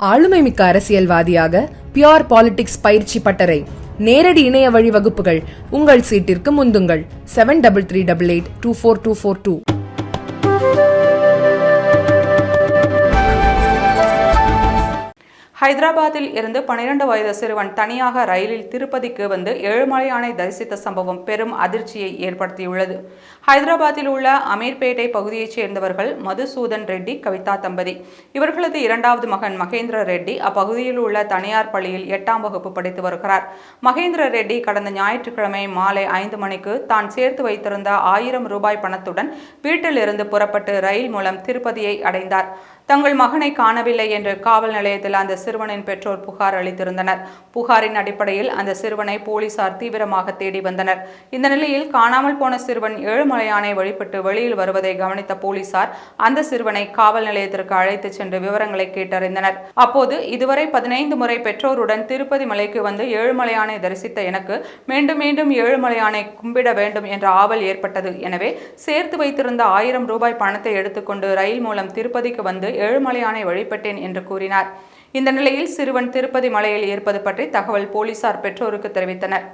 ஆளுமைமிக்க அரசியல்வாதியாக pure politics பயிற்சி பட்டறை, நேரடி இணைய வழி வகுப்புகள். உங்கள் சீட்டிற்கு முந்துங்கள். 7338824242. ஹைதராபாத்தில் இருந்து 12 வயது சிறுவன் தனியாக ரயிலில் திருப்பதிக்கு வந்து ஏழுமலையானை தரிசித்த சம்பவம் பெரும் அதிர்ச்சியை ஏற்படுத்தியுள்ளது. ஹைதராபாத்தில் உள்ள அமீர்பேட்டை பகுதியைச் சேர்ந்தவர்கள் மதுசூதன் ரெட்டி, கவிதா தம்பதி. இவர்களது இரண்டாவது மகன் மகேந்திர ரெட்டி அப்பகுதியில் உள்ள தனியார் பள்ளியில் 8ஆம் வகுப்பு படித்து வருகிறார். மகேந்திர ரெட்டி கடந்த ஞாயிற்றுக்கிழமை மாலை 5 மணிக்கு தான் சேர்த்து வைத்திருந்த 1000 ரூபாய் பணத்துடன் வீட்டிலிருந்து புறப்பட்டு ரயில் மூலம் திருப்பதியை அடைந்தார். தங்கள் மகனை காணவில்லை என்று காவல் நிலையத்தில் அந்த சிறுவனின் பெற்றோர் புகார் அளித்திருந்தனர். புகாரின் அடிப்படையில் அந்த சிறுவனை போலீசார் தீவிரமாக தேடி வந்தனர். இந்த நிலையில் காணாமல் போன சிறுவன் ஏழுமலையானை வழிபட்டு வெளியில் வருவதை கவனித்த போலீசார் அந்த சிறுவனை காவல் நிலையத்திற்கு அழைத்து சென்று விவரங்களை கேட்டறிந்தனர். அப்போது இதுவரை 15 முறை பெற்றோருடன் திருப்பதி மலைக்கு வந்து ஏழுமலையானை தரிசித்த எனக்கு மீண்டும் மீண்டும் ஏழுமலையானை கும்பிட வேண்டும் என்ற ஆவல் ஏற்பட்டது. எனவே சேர்த்து வைத்திருந்த 1000 ரூபாய் பணத்தை எடுத்துக்கொண்டு ரயில் மூலம் திருப்பதிக்கு வந்து ஏழுமலையானை வழிபட்டேன் என்று கூறினார். இந்த நிலையில் சிறுவன் திருப்பதி மலையில் ஏற்பது பற்றி தகவல் போலீசார் பெற்றோருக்கு தெரிவித்தனர்.